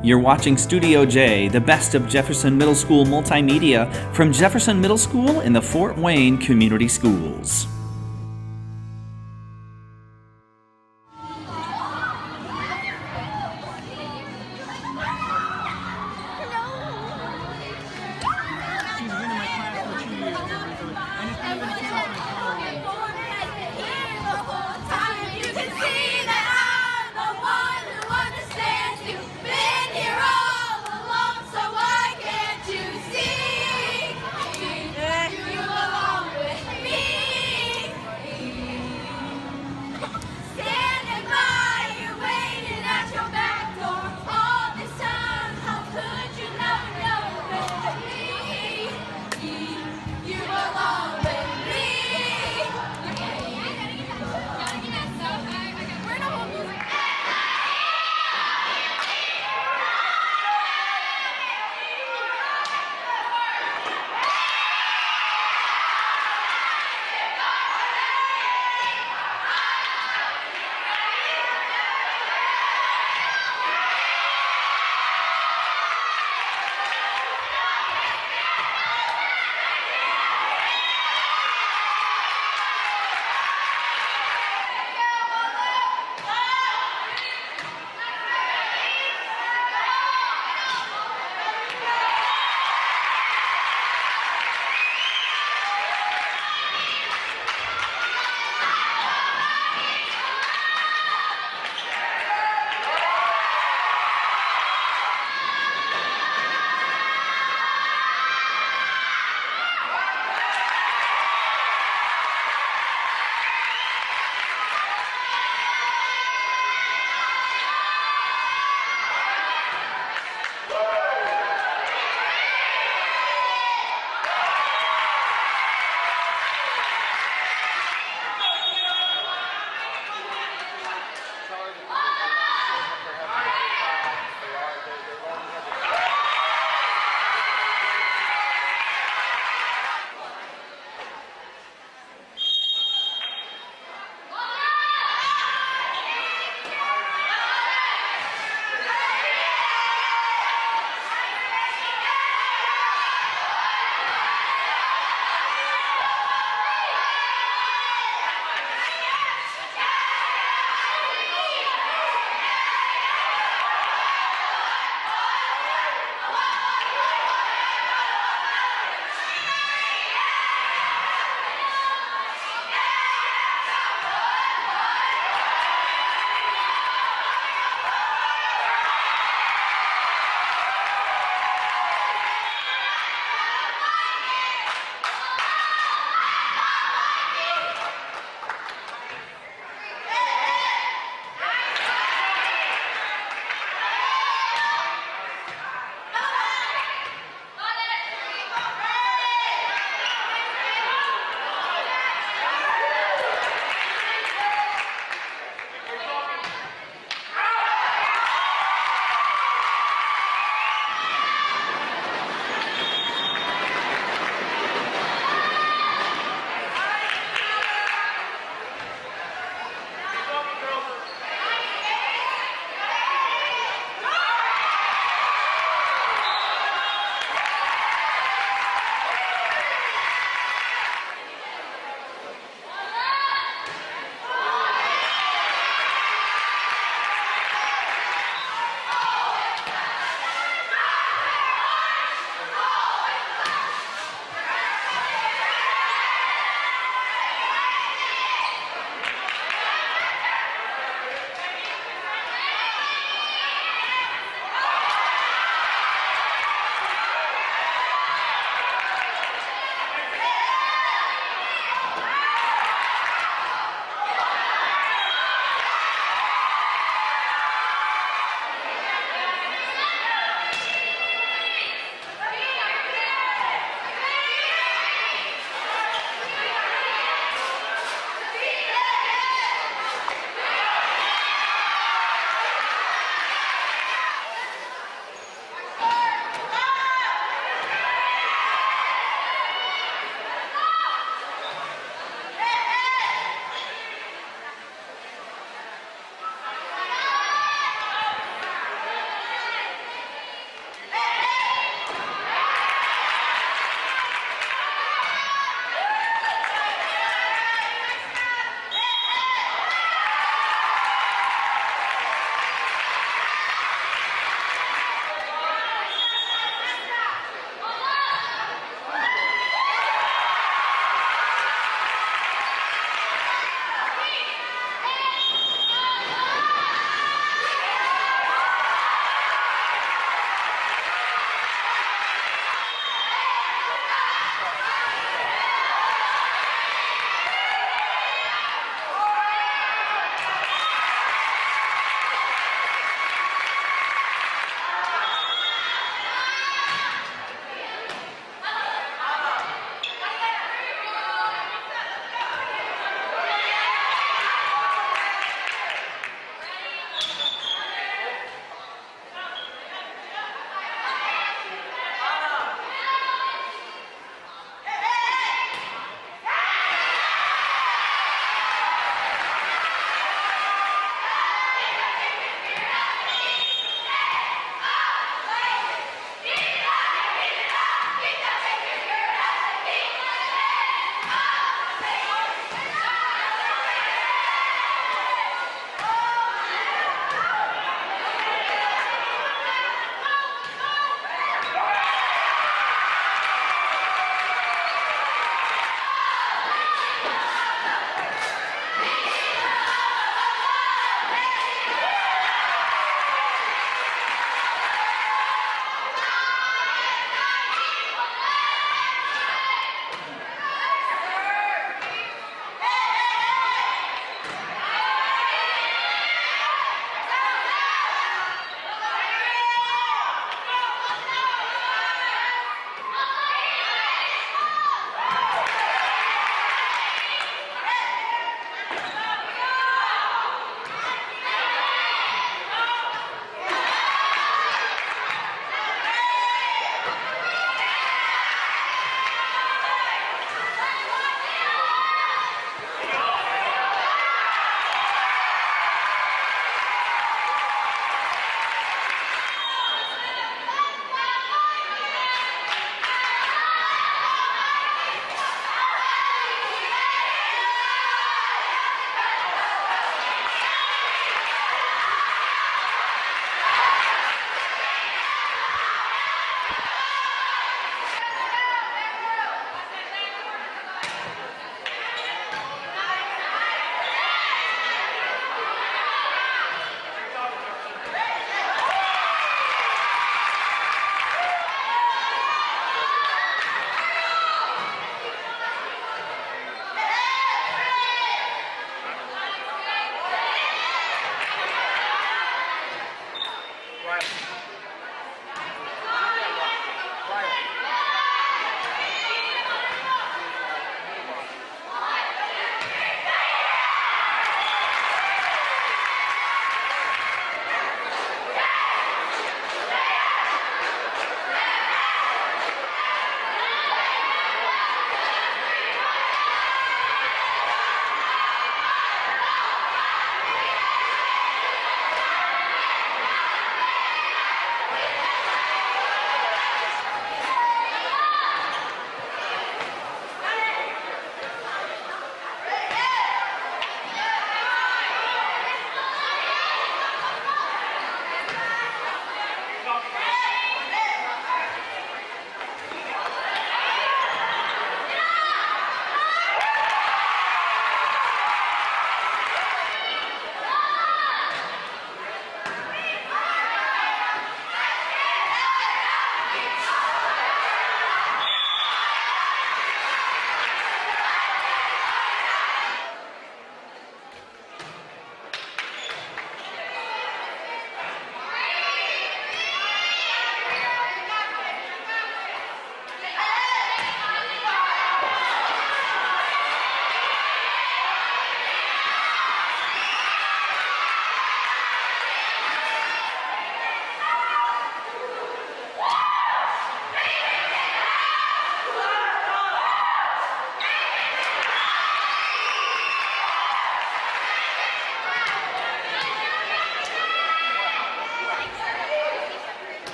You're watching Studio J, the best of Jefferson Middle School multimedia from Jefferson Middle School in the Fort Wayne Community Schools.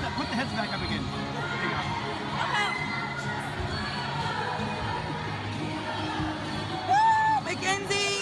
put the heads back up again. There you go. Woo! Mackenzie!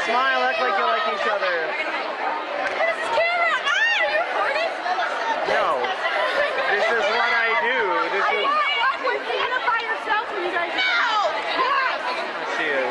Smile, act like you like each other. This is camera. Ah, are you recording? No. This is what I do. This I is... want to walk with Santa by yourself when you guys. No. Yes. She is.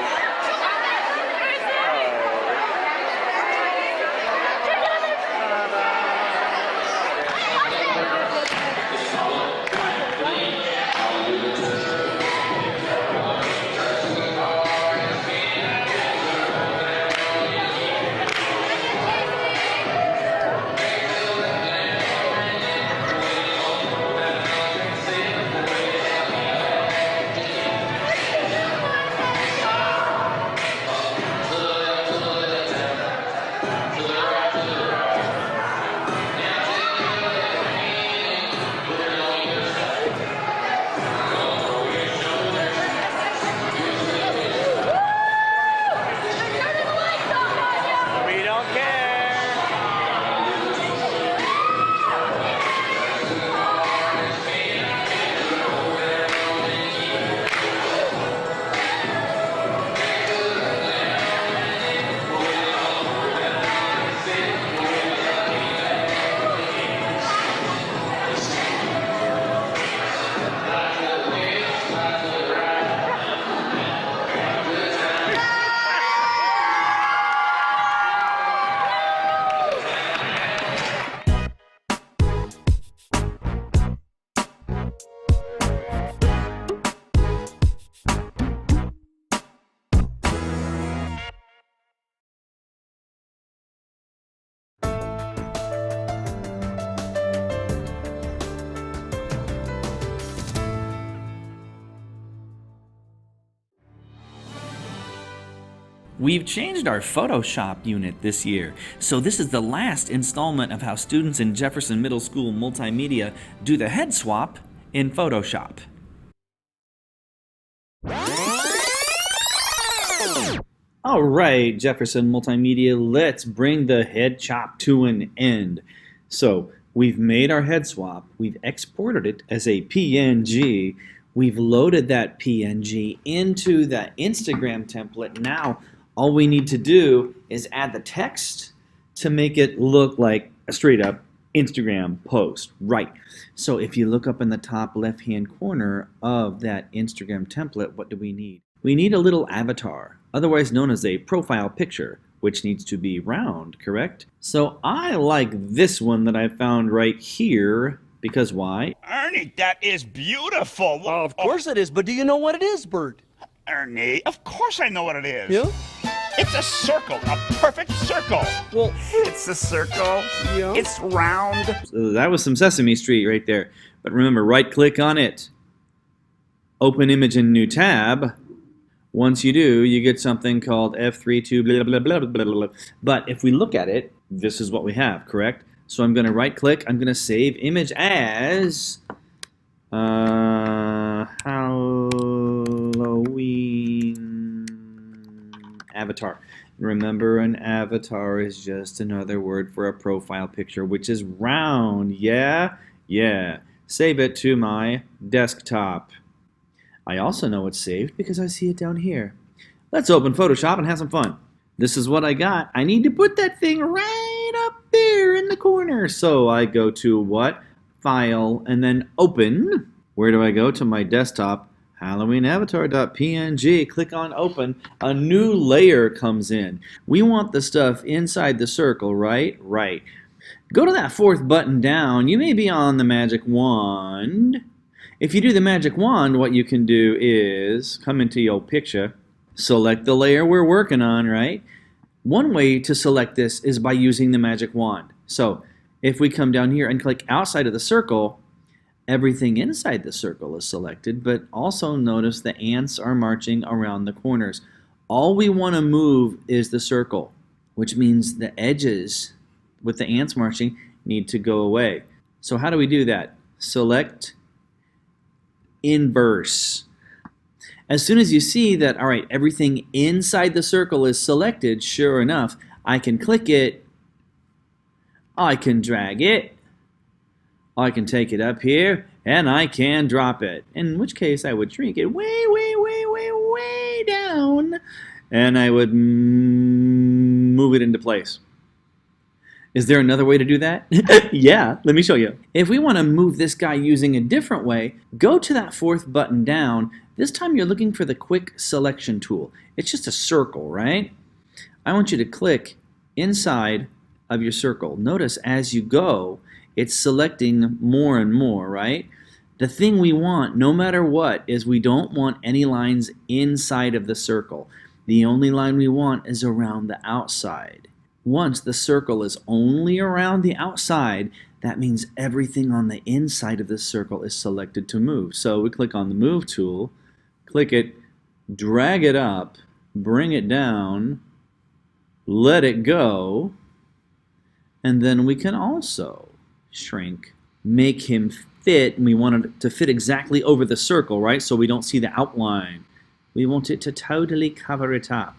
We don't care. We've changed our Photoshop unit this year, so this is the last installment of how students in Jefferson Middle School Multimedia do the head swap in Photoshop. All right, Jefferson Multimedia, let's bring the head chop to an end. So we've made our head swap, we've exported it as a PNG, we've loaded that PNG into the Instagram template. Now all we need to do is add the text to make it look like a straight up Instagram post. Right. So if you look up in the top left hand corner of that Instagram template, what do we need? We need a little avatar, otherwise known as a profile picture, which needs to be round, correct? So I like this one that I found right here, because why? Ernie, that is beautiful. Of course it is, but do you know what it is, Bert? Ernie, of course I know what it is. Yeah? It's a circle, a perfect circle. Well, It's a circle. Yeah? It's round. So that was some Sesame Street right there. But remember, right click on it, open image in new tab. Once you do, you get something called F32 blah blah blah blah blah blah. But if we look at it, this is what we have, correct? So I'm going to right click, I'm going to save image as Halloween avatar. Remember, an avatar is just another word for a profile picture, which is round. Yeah? Yeah. Save it to my desktop. I also know it's saved because I see it down here. Let's open Photoshop and have some fun. This is what I got. I need to put that thing right up there in the corner. So I go to what? File, and then open. Where do I go? To my desktop. HalloweenAvatar.png. Click on open. A new layer comes in. We want the stuff inside the circle, right? Right. Go to that fourth button down. You may be on the magic wand. If you do the magic wand, what you can do is come into your picture, select the layer we're working on, right? One way to select this is by using the magic wand. So if we come down here and click outside of the circle, everything inside the circle is selected, but also notice the ants are marching around the corners. All we want to move is the circle, which means the edges with the ants marching need to go away. So how do we do that? Select inverse. As soon as you see that, all right, everything inside the circle is selected, sure enough, I can click it, I can drag it, I can take it up here, and I can drop it. In which case I would shrink it way, way, way, way, way down. and I would move it into place. Is there another way to do that? Yeah, let me show you. If we want to move this guy using a different way, go to that fourth button down. This time you're looking for the quick selection tool. It's just a circle, right? I want you to click inside of your circle. Notice as you go, it's selecting more and more, right? The thing we want, no matter what, is we don't want any lines inside of the circle. The only line we want is around the outside. Once the circle is only around the outside, that means everything on the inside of the circle is selected to move. So we click on the Move tool, click it, drag it up, bring it down, let it go, and then we can also shrink, make him fit, and we want it to fit exactly over the circle, right? So we don't see the outline. We want it to totally cover it up.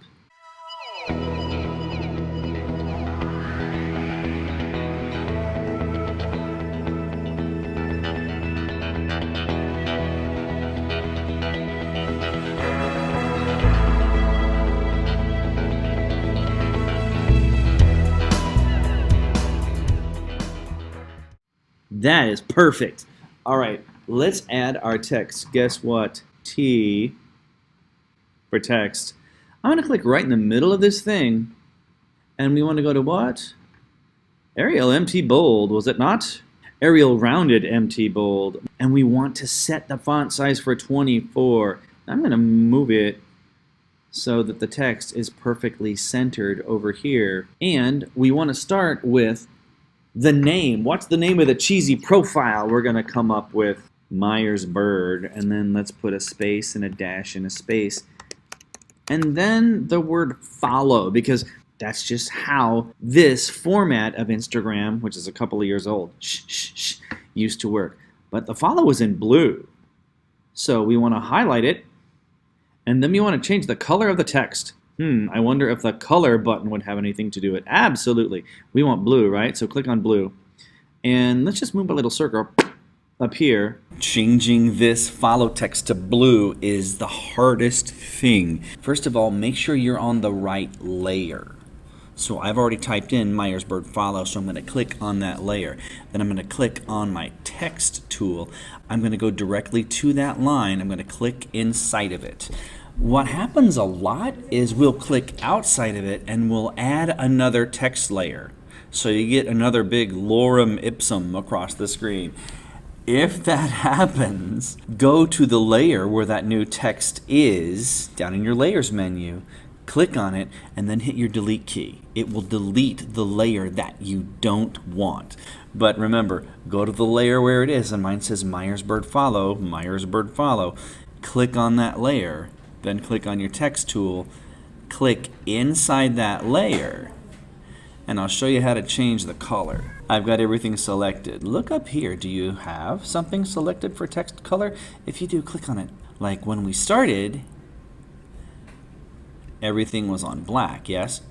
That is perfect. All right, let's add our text. Guess what? T for text. I'm going to click right in the middle of this thing, and we want to go to what? Arial MT bold, was it not? Arial rounded MT bold. And we want to set the font size for 24. I'm going to move it so that the text is perfectly centered over here. And we want to start with the name. What's the name of the cheesy profile we're going to come up with? Myers Bird. And then let's put a space and a dash and a space. And then the word follow, because that's just how this format of Instagram, which is a couple of years old, used to work. But the follow is in blue. So we want to highlight it. And then we want to change the color of the text. I wonder if the color button would have anything to do with it. Absolutely. We want blue, right? So click on blue. And let's just move a little circle up here. Changing this follow text to blue is the hardest thing. First of all, make sure you're on the right layer. So I've already typed in Myers Bird follow, so I'm going to click on that layer. Then I'm going to click on my text tool. I'm going to go directly to that line. I'm going to click inside of it. What happens a lot is we'll click outside of it and we'll add another text layer. So you get another big lorem ipsum across the screen. If that happens, go to the layer where that new text is, down in your layers menu, click on it, and then hit your delete key. It will delete the layer that you don't want. But remember, go to the layer where it is, and mine says Myers Bird follow, Myers Bird follow. Click on that layer. Then click on your text tool, click inside that layer, and I'll show you how to change the color. I've got everything selected. Look up here. Do you have something selected for text color? If you do, click on it. Like when we started, everything was on black, yes?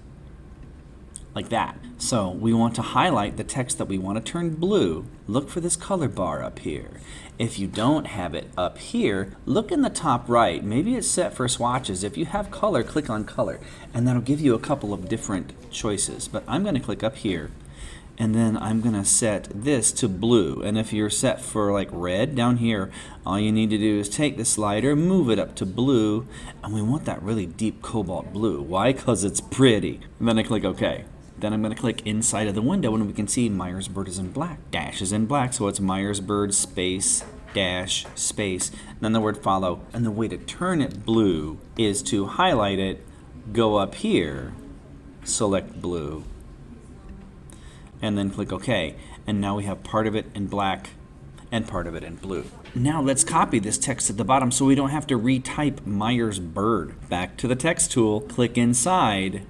Like that. So we want to highlight the text that we want to turn blue. Look for this color bar up here. If you don't have it up here, look in the top right. Maybe it's set for swatches. If you have color, click on color, and that'll give you a couple of different choices. But I'm going to click up here, and then I'm going to set this to blue. And if you're set for like red down here, all you need to do is take the slider, move it up to blue, and we want that really deep cobalt blue. Why? Because it's pretty. And then I click OK. Then I'm going to click inside of the window, and we can see Myers Bird is in black. Dash is in black, so it's Myers Bird space, dash, space, and then the word follow. And the way to turn it blue is to highlight it, go up here, select blue, and then click OK. And now we have part of it in black and part of it in blue. Now let's copy this text at the bottom so we don't have to retype Myers Bird. Back to the text tool, click inside,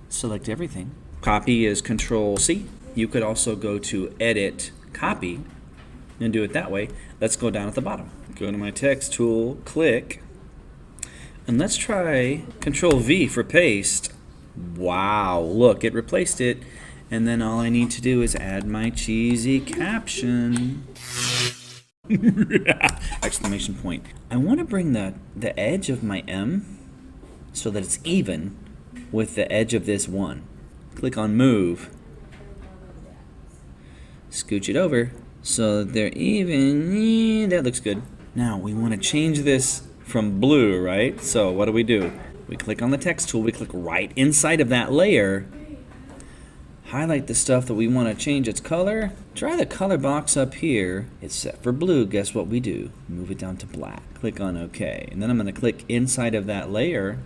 select everything. Copy is Control-C. You could also go to Edit, Copy, and do it that way. Let's go down at the bottom. Go to my text tool, click, and let's try Control-V for paste. Wow, look, it replaced it. And then all I need to do is add my cheesy caption. Exclamation point. I want to bring the edge of my M so that it's even with the edge of this one. Click on move. Scooch it over so that they're even. That looks good. Now we want to change this from blue, right? So what do? We click on the text tool, we click right inside of that layer, highlight the stuff that we want to change its color, try the color box up here. It's set for blue. Guess what we do? Move it down to black. Click on OK. And then I'm going to click inside of that layer,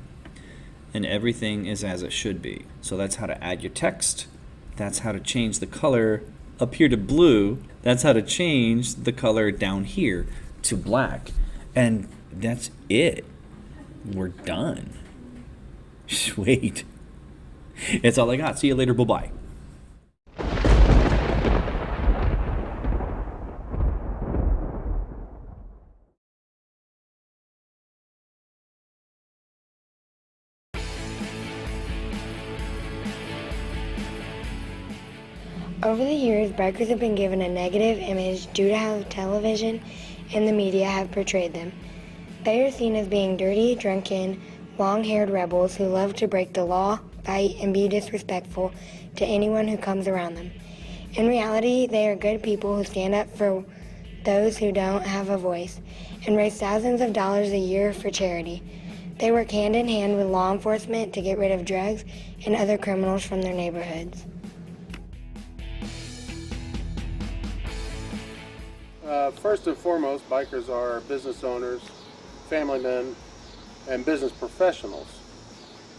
and everything is as it should be. So that's how to add your text. That's how to change the color up here to blue. That's how to change the color down here to black. And that's it. We're done. Sweet. That's all I got. See you later. Bye-bye. Over the years, bikers have been given a negative image due to how television and the media have portrayed them. They are seen as being dirty, drunken, long-haired rebels who love to break the law, fight, and be disrespectful to anyone who comes around them. In reality, they are good people who stand up for those who don't have a voice and raise thousands of dollars a year for charity. They work hand in hand with law enforcement to get rid of drugs and other criminals from their neighborhoods. First and foremost, bikers are business owners, family men, and business professionals.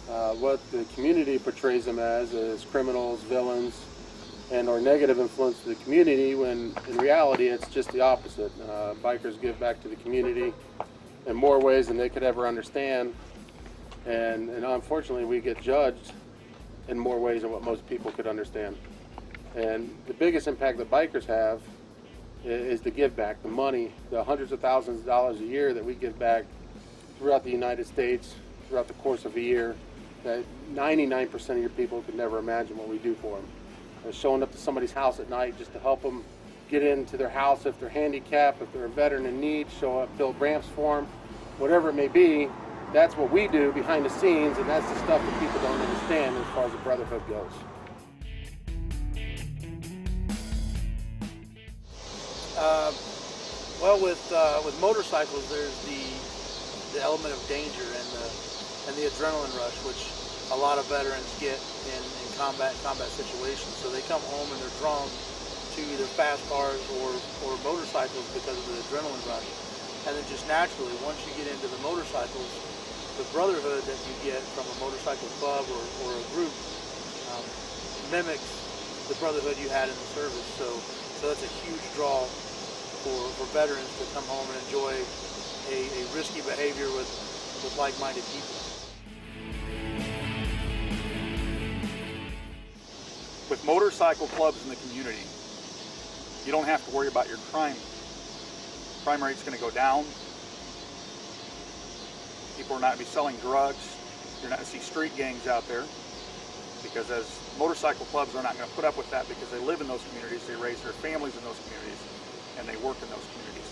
What the community portrays them as is criminals, villains, and or negative influence to the community, when in reality it's just the opposite. Bikers give back to the community in more ways than they could ever understand, and unfortunately we get judged in more ways than what most people could understand. And the biggest impact that bikers have is the give back, the money, the hundreds of thousands of dollars a year that we give back throughout the United States, throughout the course of a year, that 99% of your people could never imagine what we do for them. Showing up to somebody's house at night just to help them get into their house if they're handicapped, if they're a veteran in need, show up, build ramps for them, whatever it may be. That's what we do behind the scenes, and that's the stuff that people don't understand as far as the brotherhood goes. With motorcycles, there's the element of danger and the adrenaline rush, which a lot of veterans get in combat situations. So they come home and they're drawn to either fast cars or motorcycles because of the adrenaline rush. And then just naturally, once you get into the motorcycles, the brotherhood that you get from a motorcycle club or a group mimics the brotherhood you had in the service. So that's a huge draw for veterans to come home and enjoy a risky behavior with like-minded people. With motorcycle clubs in the community, you don't have to worry about your crime. Crime rate's going to go down. People are not going to be selling drugs. You're not going to see street gangs out there, because as motorcycle clubs are not going to put up with that, because they live in those communities, they raise their families in those communities, and they work in those communities.